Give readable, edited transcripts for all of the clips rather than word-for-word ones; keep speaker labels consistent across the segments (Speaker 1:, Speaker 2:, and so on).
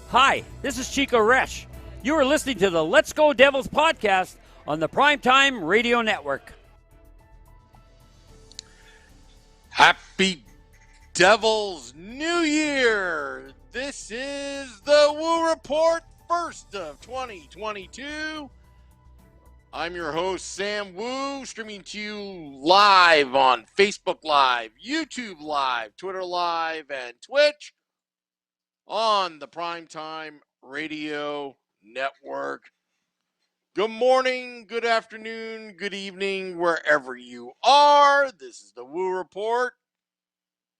Speaker 1: Hi, this is Chico Resch. You are listening to the Let's Go Devils podcast on the Primetime Radio Network.
Speaker 2: Happy Devils New Year! This is the Woo Report, first of 2022. I'm your host, Sam Woo, streaming to you live on Facebook Live, YouTube Live, Twitter Live, and Twitch on the Primetime Radio Network. Good morning, good afternoon, good evening, wherever you are. This is the Woo Report.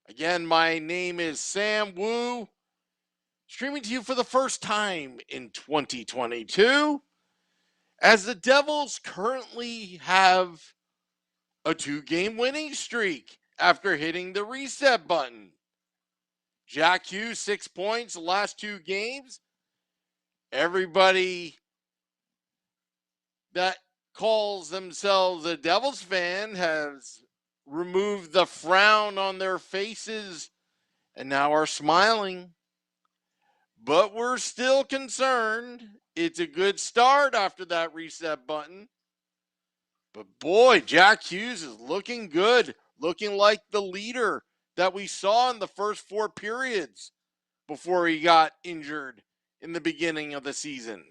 Speaker 2: Again, my name is Sam Woo, streaming to you for the first time in 2022, as the Devils currently have a 2-game winning streak after hitting the reset button. Jack Hughes, 6 points the last 2 games. Everybody that calls themselves a Devils fan has removed the frown on their faces and now are smiling. But we're still concerned. It's a good start after that reset button. But boy, Jack Hughes is looking good, looking like the leader that we saw in the first 4 periods before he got injured in the beginning of the season.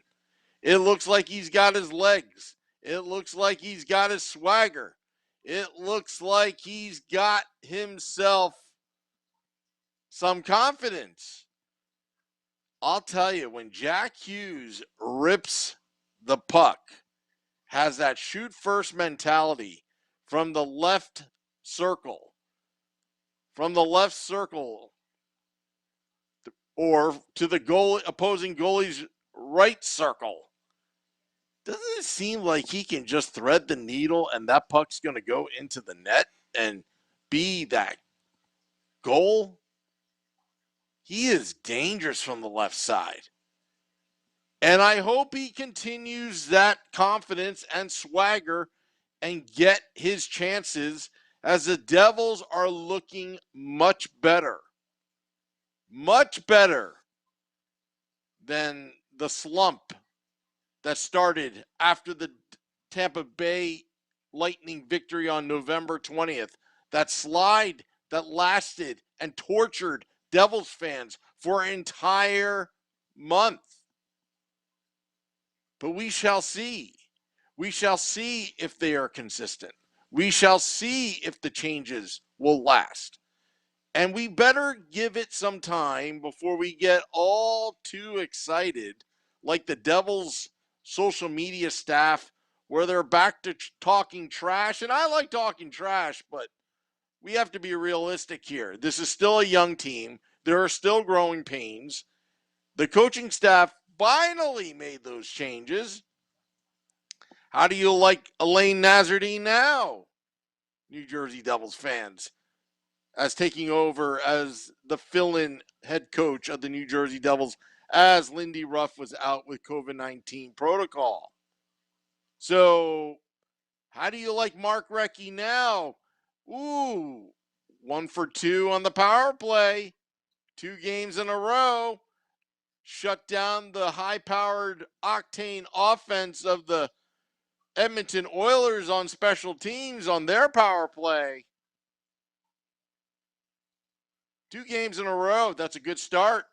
Speaker 2: It looks like he's got his legs. It looks like he's got his swagger. It looks like he's got himself some confidence. I'll tell you, when Jack Hughes rips the puck, has that shoot first mentality from the left circle, or to the opposing goalie's right circle, doesn't it seem like he can just thread the needle and that puck's going to go into the net and be that goal? He is dangerous from the left side. And I hope he continues that confidence and swagger and get his chances, as the Devils are looking much better than the slump that started after the Tampa Bay Lightning victory on November 20th. That slide that lasted and tortured Devils fans for an entire month. But we shall see. We shall see if they are consistent. We shall see if the changes will last. And we better give it some time before we get all too excited, like the Devils' social media staff, where they're back to talking trash. And I like talking trash, but we have to be realistic here. This is still a young team. There are still growing pains. The coaching staff finally made those changes. How do you like Elaine Nazardine now, New Jersey Devils fans, as taking over as the fill-in head coach of the New Jersey Devils, as Lindy Ruff was out with COVID-19 protocol? So, how do you like Mark Recchi now? Ooh, 1 for 2 on the power play, 2 games in a row. Shut down the high-powered octane offense of the Edmonton Oilers on special teams on their power play. 2 games in a row. That's a good start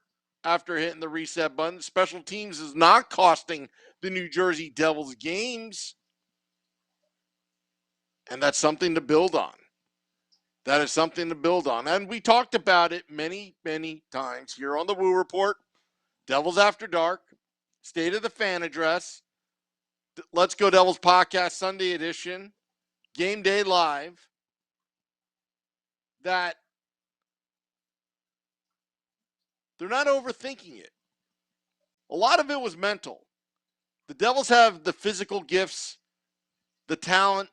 Speaker 2: after hitting the reset button. Special teams is not costing the New Jersey Devils games. And that's something to build on. That is something to build on. And we talked about it many, many times here on the Woo Report. Devils After Dark, State of the Fan Address, Let's Go Devils Podcast Sunday edition, Game Day Live, that they're not overthinking it. A lot of it was mental. The Devils have the physical gifts, the talent.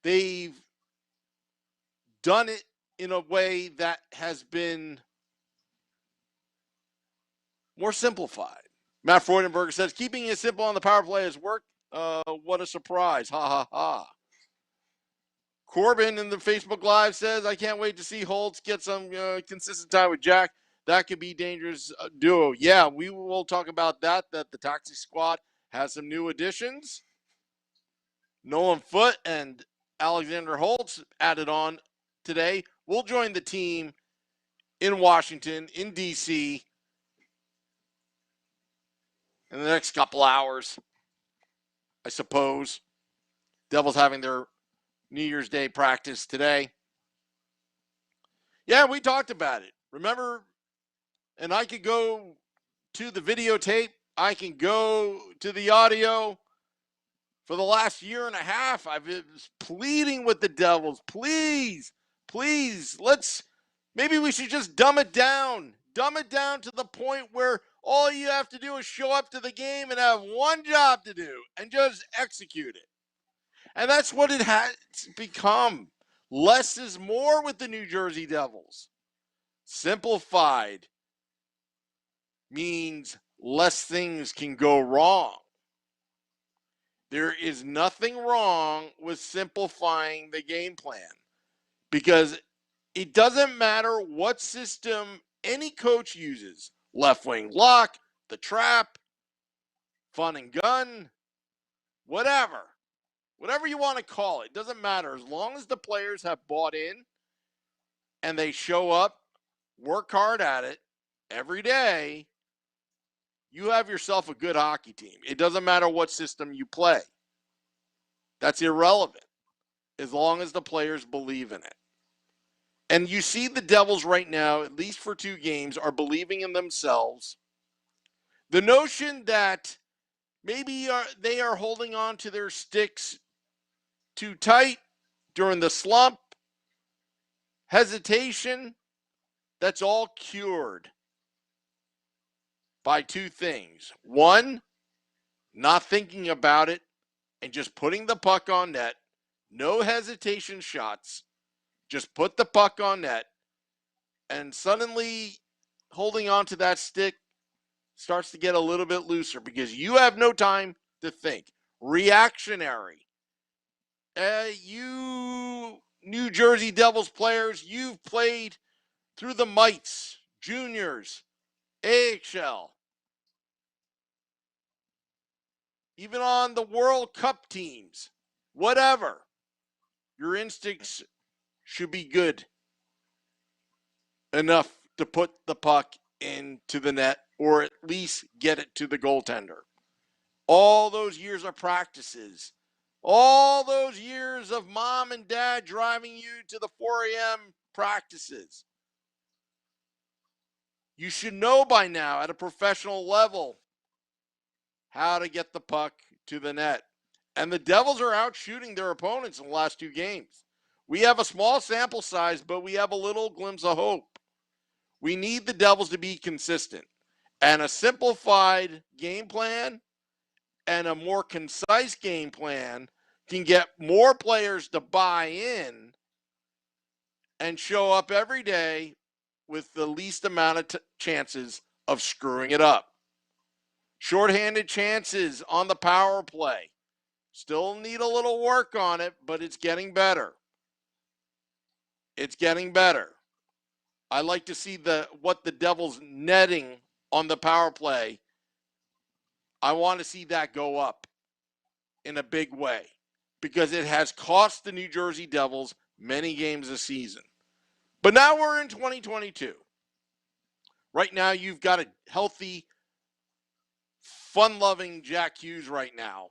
Speaker 2: They've done it in a way that has been more simplified. Matt Freudenberger says, keeping it simple on the power play has worked. What a surprise. Ha, ha, ha. Corbin in the Facebook Live says, I can't wait to see Holtz get some consistent time with Jack. that could be dangerous duo. Yeah, we will talk about that the Taxi Squad has some new additions. Nolan Foote and Alexander Holtz added on today. We'll join the team in Washington, in D.C., in the next couple hours, I suppose. Devils having their New Year's Day practice today. Yeah, we talked about it. Remember, and I could go to the videotape. I can go to the audio. For the last year and a half, I've been pleading with the Devils. Please, maybe we should just dumb it down. Dumb it down to the point where all you have to do is show up to the game and have one job to do and just execute it. And that's what it has become. Less is more with the New Jersey Devils. Simplified means less things can go wrong. There is nothing wrong with simplifying the game plan because it doesn't matter what system any coach uses. Left wing lock, the trap, fun and gun, whatever you want to call it. Doesn't matter as long as the players have bought in and they show up, work hard at it every day. You have yourself a good hockey team. It doesn't matter what system you play. That's irrelevant as long as the players believe in it. And you see the Devils right now, at least for 2 games, are believing in themselves. The notion that maybe they are holding on to their sticks too tight during the slump, hesitation, that's all cured by 2 things. 1, not thinking about it and just putting the puck on net. No hesitation shots. Just put the puck on net. And suddenly holding on to that stick starts to get a little bit looser because you have no time to think. Reactionary. You New Jersey Devils players, you've played through the mites, juniors, AHL, even on the World Cup teams, whatever. Your instincts should be good enough to put the puck into the net or at least get it to the goaltender. All those years of practices, all those years of mom and dad driving you to the 4 a.m. practices. You should know by now at a professional level how to get the puck to the net. And the Devils are out shooting their opponents in the last 2 games. We have a small sample size, but we have a little glimpse of hope. We need the Devils to be consistent. And a simplified game plan and a more concise game plan can get more players to buy in and show up every day with the least amount of chances of screwing it up. Shorthanded chances on the power play. Still need a little work on it, but it's getting better. It's getting better. I like to see what the Devils netting on the power play. I want to see that go up in a big way because it has cost the New Jersey Devils many games this season. But now we're in 2022. Right now you've got a healthy, fun-loving Jack Hughes right now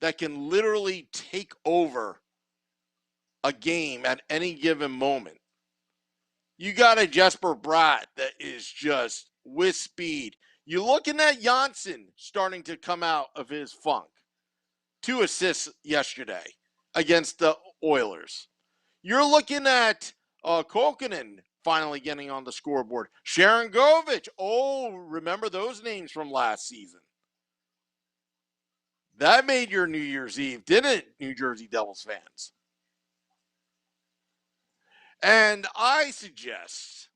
Speaker 2: that can literally take over a game at any given moment. You got a Jesper Bratt that is just with speed. You're looking at Janssen starting to come out of his funk. 2 assists yesterday against the Oilers. You're looking at Kokkonen finally getting on the scoreboard. Sharon Govich. Oh, remember those names from last season. That made your New Year's Eve, didn't it, New Jersey Devils fans? And I suggest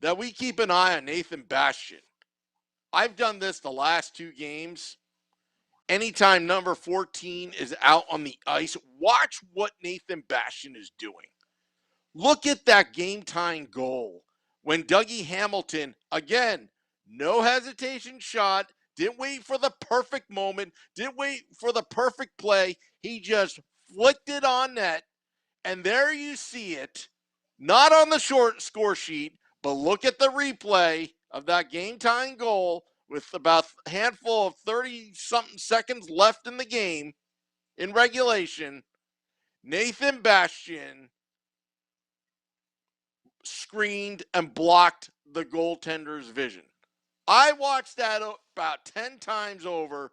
Speaker 2: that we keep an eye on Nathan Bastian. I've done this the last 2 games. Anytime number 14 is out on the ice, watch what Nathan Bastian is doing. Look at that game-tying goal when Dougie Hamilton, again, no hesitation shot, didn't wait for the perfect moment, didn't wait for the perfect play. He just flicked it on net, and there you see it, not on the short score sheet, but look at the replay of that game-tying goal with about a handful of 30-something seconds left in the game in regulation. Nathan Bastian screened and blocked the goaltender's vision. I watched that about 10 times over.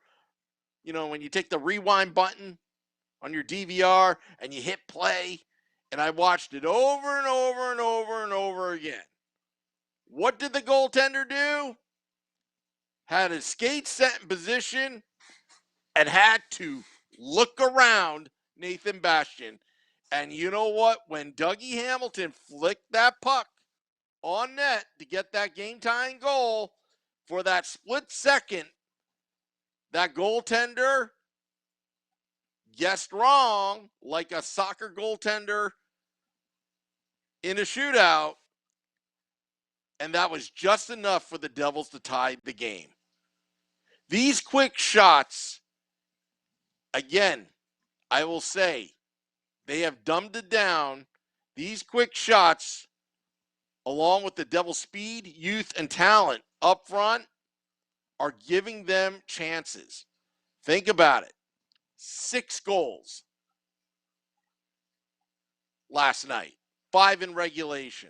Speaker 2: You know, when you take the rewind button on your DVR and you hit play, and I watched it over and over and over and over again. What did the goaltender do? Had his skates set in position and had to look around Nathan Bastian. And you know what? When Dougie Hamilton flicked that puck on net to get that game-tying goal, for that split second, that goaltender guessed wrong, like a soccer goaltender in a shootout, and that was just enough for the Devils to tie the game. These quick shots, again, I will say, they have dumbed it down. These quick shots, along with the Devils' speed, youth, and talent up front, are giving them chances. Think about it. 6 goals last night, 5 in regulation.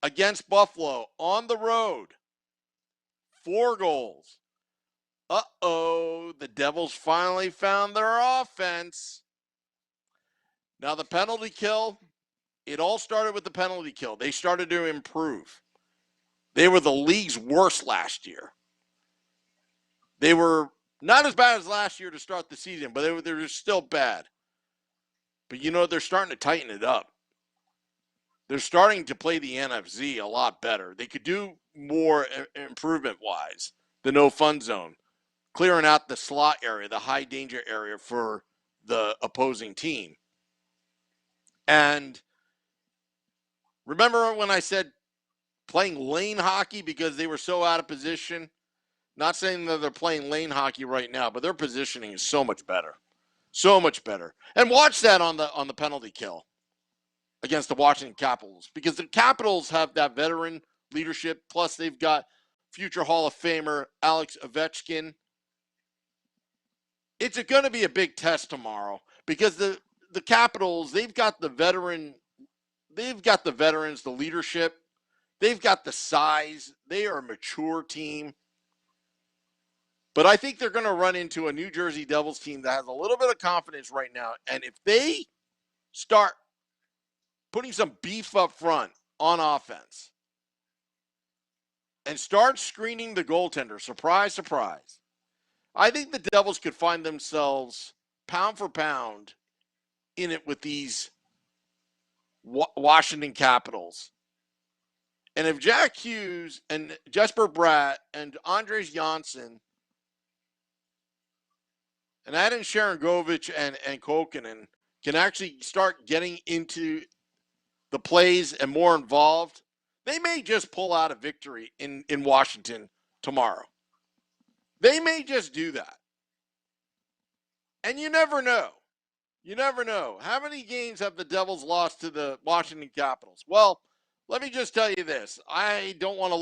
Speaker 2: Against Buffalo on the road, 4 goals. The Devils finally found their offense. Now the penalty kill, it all started with the penalty kill. They started to improve. They were the league's worst last year. They were not as bad as last year to start the season, but they were still bad. But you know, they're starting to tighten it up. They're starting to play the NFC a lot better. They could do more improvement-wise. The no-fun zone, clearing out the slot area, the high-danger area for the opposing team. And remember when I said playing lane hockey because they were so out of position? Not saying that they're playing lane hockey right now, but their positioning is so much better. So much better. And watch that on the penalty kill against the Washington Capitals, because the Capitals have that veteran leadership, plus they've got future Hall of Famer Alex Ovechkin. It's going to be a big test tomorrow because the Capitals, they've got the veterans, the leadership, they've got the size, they are a mature team. But I think they're going to run into a New Jersey Devils team that has a little bit of confidence right now. And if they start putting some beef up front on offense and start screening the goaltender, surprise, surprise, I think the Devils could find themselves pound for pound in it with these Washington Capitals. And if Jack Hughes and Jesper Bratt and Andres Janssen and Adam Sharangovich and Kokkonen can actually start getting into the plays and more involved, they may just pull out a victory in Washington tomorrow. They may just do that. And you never know. You never know. How many games have the Devils lost to the Washington Capitals? Well, let me just tell you this. I don't want to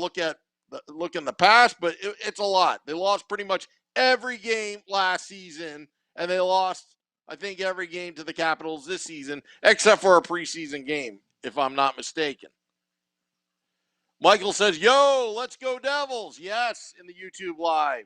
Speaker 2: look in the past, but it's a lot. They lost pretty much every game last season, and they lost, I think, every game to the Capitals this season, except for a preseason game, if I'm not mistaken. Michael says, yo, let's go Devils. Yes, in the YouTube Live.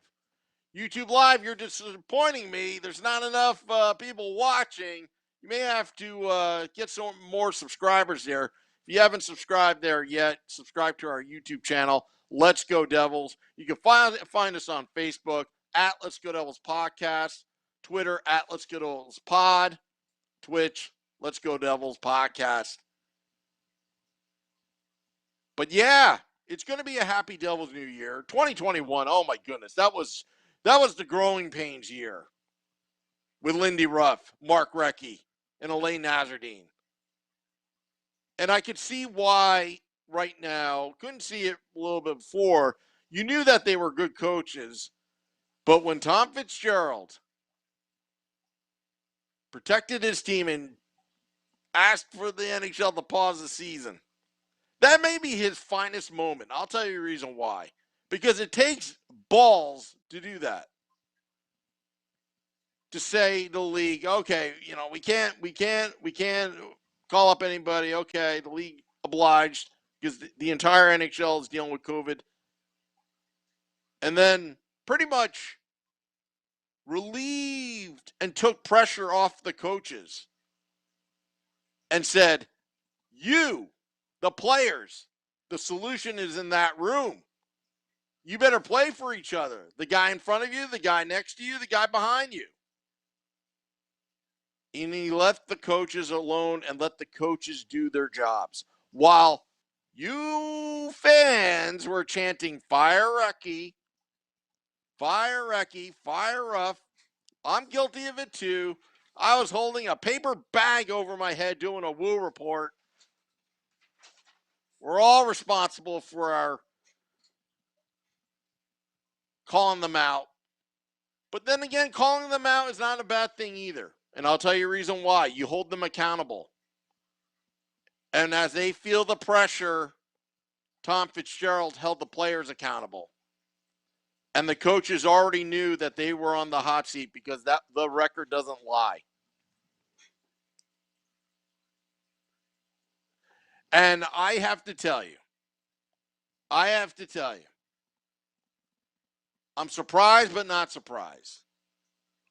Speaker 2: YouTube Live, you're disappointing me. There's not enough people watching. You may have to get some more subscribers there. If you haven't subscribed there yet, subscribe to our YouTube channel, Let's Go Devils. You can find us on Facebook at Let's Go Devils Podcast, Twitter at Let's Go Devils Pod, Twitch, Let's Go Devils Podcast. But yeah, it's going to be a happy Devils New Year. 2021, oh my goodness, that was the growing pains year with Lindy Ruff, Mark Recchi, and Elaine Nazardine. And I could see why right now, couldn't see it a little bit before. You knew that they were good coaches, but when Tom Fitzgerald protected his team and asked for the NHL to pause the season, that may be his finest moment. I'll tell you the reason why. Because it takes balls to do that. To say to the league, okay, we can't call up anybody. Okay, the league obliged because the entire NHL is dealing with COVID. And then pretty much relieved and took pressure off the coaches and said, you, the players, the solution is in that room. You better play for each other. The guy in front of you, the guy next to you, the guy behind you. And he left the coaches alone and let the coaches do their jobs. While you fans were chanting, fire Recky, fire Recky, fire Ruff. I'm guilty of it too. I was holding a paper bag over my head doing a woo report. We're all responsible for our calling them out. But then again, calling them out is not a bad thing either. And I'll tell you the reason why. You hold them accountable. And as they feel the pressure, Tom Fitzgerald held the players accountable. And the coaches already knew that they were on the hot seat because the record doesn't lie. And I have to tell you, I'm surprised but not surprised.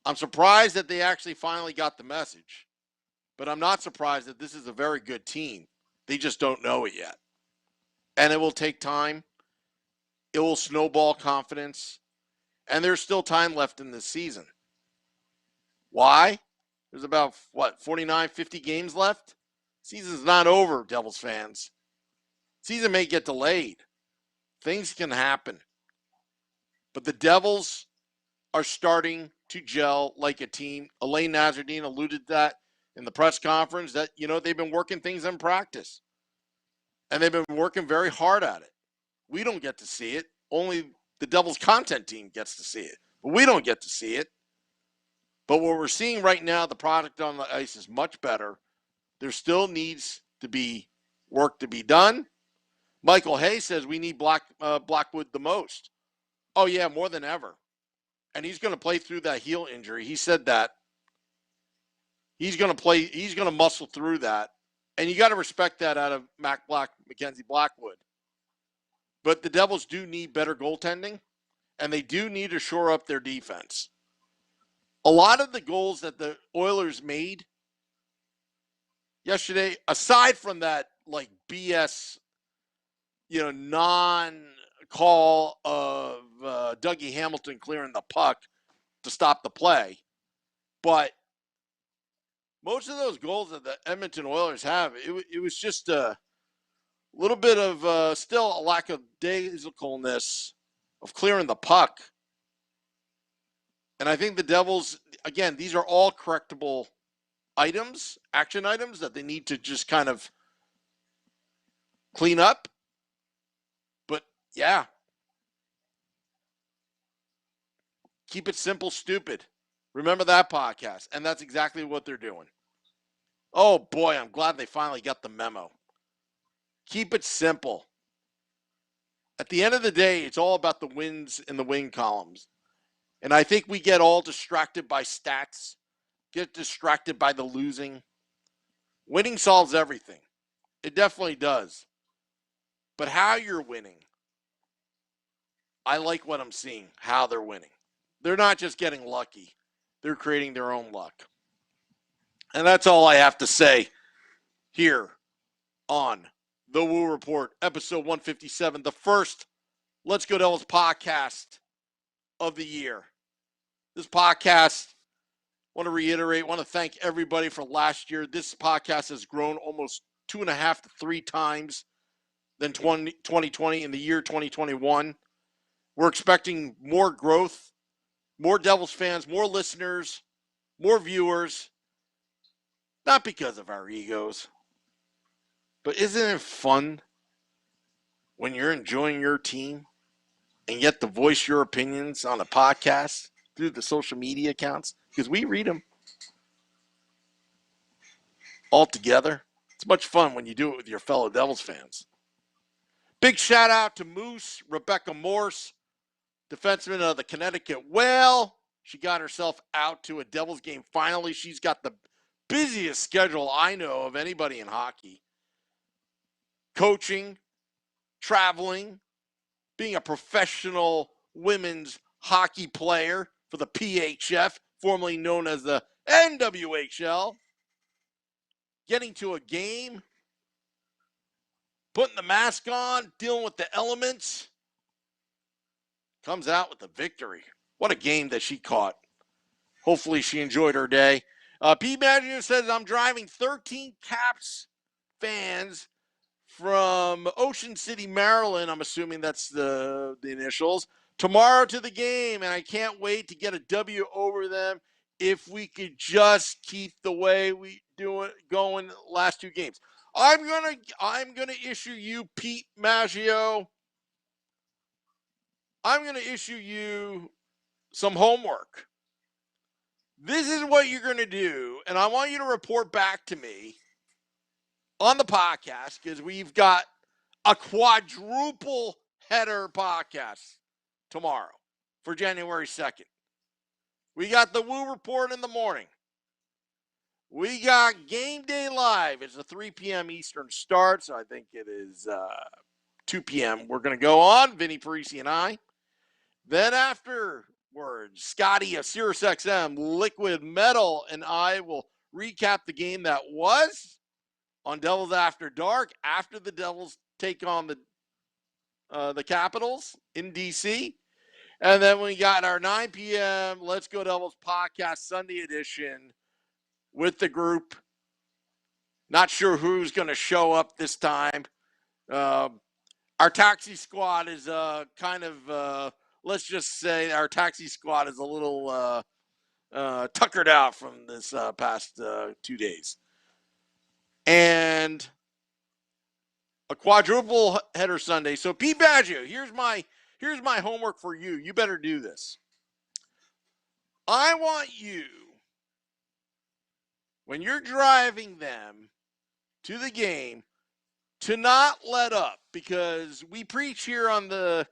Speaker 2: I'm surprised that they actually finally got the message, but I'm not surprised that this is a very good team. They just don't know it yet. And it will take time. It will snowball confidence. And there's still time left in this season. Why? There's about, 49, 50 games left? Season's not over, Devils fans. Season may get delayed. Things can happen. But the Devils are starting to gel like a team. Elaine Nazardine alluded to that in the press conference that, they've been working things in practice. And they've been working very hard at it. We don't get to see it. Only the Devils content team gets to see it. But we don't get to see it. But what we're seeing right now, the product on the ice is much better. There still needs to be work to be done. Michael Hay says we need Blackwood the most. Oh, yeah, more than ever. And he's going to play through that heel injury. He said that. He's going to muscle through that. And you got to respect that out of Mackenzie Blackwood. But the Devils do need better goaltending, and they do need to shore up their defense. A lot of the goals that the Oilers made yesterday, aside from that BS, non-call of Dougie Hamilton clearing the puck to stop the play, but most of those goals that the Edmonton Oilers have, it was just a little bit of still a lack of daisicalness of clearing the puck. And I think the Devils, again, these are all correctable items, action items that they need to just kind of clean up. But yeah, keep it simple, stupid. Remember that podcast. And that's exactly what they're doing. Oh boy, I'm glad they finally got the memo. Keep it simple. At the end of the day, it's all about the wins in the win columns. And I think we get all distracted by stats, get distracted by the losing. Winning solves everything. It definitely does. But how you're winning, I like what I'm seeing, how they're winning. They're not just getting lucky. They're creating their own luck. And that's all I have to say here on The Woo Report, episode 157, the first Let's Go Devils podcast of the year. This podcast, want to thank everybody for last year. This podcast has grown almost 2.5 to 3 times than 2020 in the year 2021. We're expecting more growth, more Devils fans, more listeners, more viewers. Not because of our egos, but isn't it fun when you're enjoying your team and get to voice your opinions on a podcast through the social media accounts? Because we read them all together. It's much fun when you do it with your fellow Devils fans. Big shout out to Moose, Rebecca Morse, defenseman of the Connecticut Whale. She got herself out to a Devils game finally. She's got the busiest schedule I know of anybody in hockey. Coaching, traveling, being a professional women's hockey player for the PHF, formerly known as the NWHL. Getting to a game, putting the mask on, dealing with the elements. Comes out with the victory. What a game that she caught. Hopefully she enjoyed her day. P. Badger says, I'm driving 13 Caps fans from Ocean City, Maryland. I'm assuming that's the initials. Tomorrow to the game, and I can't wait to get a W over them if we could just keep the way we do it going the last two games. I'm gonna issue you, Pete Maggio. I'm going to issue you some homework. This is what you're going to do, and I want you to report back to me on the podcast because we've got a quadruple header podcast tomorrow for January 2nd. We got the Woo Report in the morning. We got Game Day Live. It's a 3 p.m. Eastern start, so I think it is 2 p.m. We're going to go on, Vinny Parisi and I. Then afterwards, Scotty of SiriusXM, Liquid Metal, and I will recap the game that was on Devils After Dark after the Devils take on the Capitals in D.C. And then we got our 9 p.m. Let's Go Devils podcast Sunday edition with the group. Not sure who's going to show up this time. Our taxi squad is let's just say our taxi squad is a little tuckered out from this past 2 days. And a quadruple header Sunday. So, Pete Baggio, here's my homework for you. You better do this. I want you, when you're driving them to the game, to not let up, because we preach here on the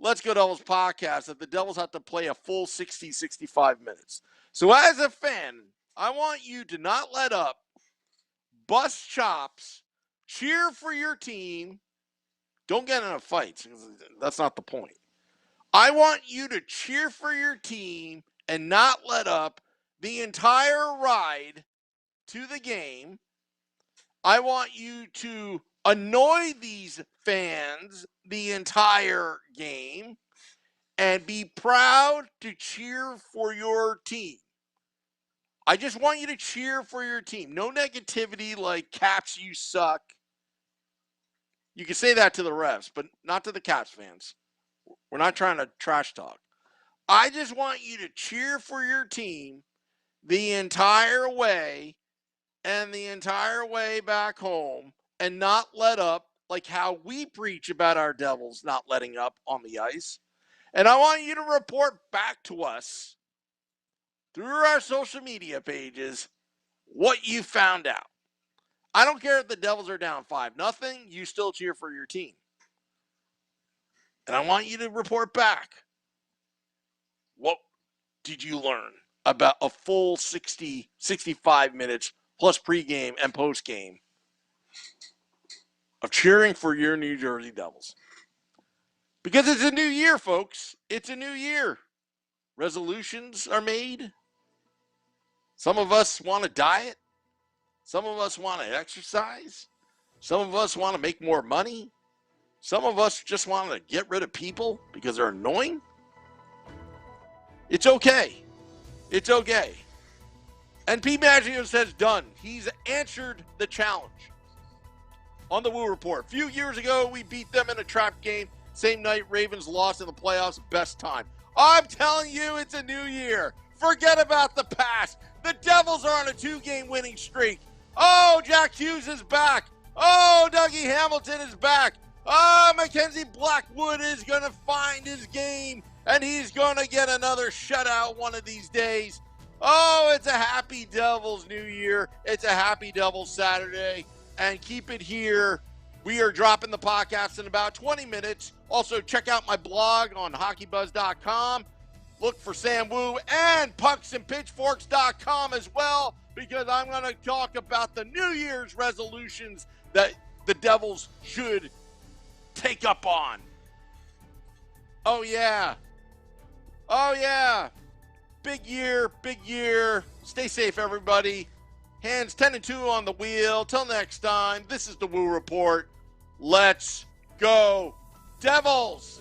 Speaker 2: Let's Go Devils podcast that the Devils have to play a full 60, 65 minutes. So as a fan, I want you to not let up, bust chops, cheer for your team. Don't get in a fight. That's not the point. I want you to cheer for your team and not let up the entire ride to the game. I want you to annoy these fans the entire game and be proud to cheer for your team. I just want you to cheer for your team. No negativity like Caps, you suck. You can say that to the refs, but not to the Caps fans. We're not trying to trash talk. I just want you to cheer for your team the entire way and the entire way back home and not let up like how we preach about our Devils not letting up on the ice. And I want you to report back to us through our social media pages what you found out. I don't care if the Devils are down 5-0, you still cheer for your team. And I want you to report back. What did you learn about a full 60, 65 minutes plus pregame and postgame of cheering for your New Jersey Devils? Because it's a new year, folks. It's a new year. Resolutions are made. Some of us want to diet. Some of us want to exercise. Some of us want to make more money. Some of us just want to get rid of people because they're annoying. It's okay. It's okay. And P. Maggio says done. He's answered the challenge on the Woo Report. A few years ago, we beat them in a trap game. Same night, Ravens lost in the playoffs. Best time. I'm telling you, it's a new year. Forget about the past. The Devils are on a 2-game winning streak. Oh, Jack Hughes is back. Oh, Dougie Hamilton is back. Mackenzie Blackwood is going to find his game, and he's going to get another shutout one of these days. Oh, it's a happy Devils New Year. It's a happy Devils Saturday. And keep it here. We are dropping the podcast in about 20 minutes. Also, check out my blog on hockeybuzz.com. Look for Sam Wu and pucksandpitchforks.com as well, because I'm going to talk about the New Year's resolutions that the Devils should take up on. Oh, yeah. Oh, yeah. Big year, big year. Stay safe, everybody. Hands 10 and 2 on the wheel. Till next time, this is the Woo Report. Let's go, Devils!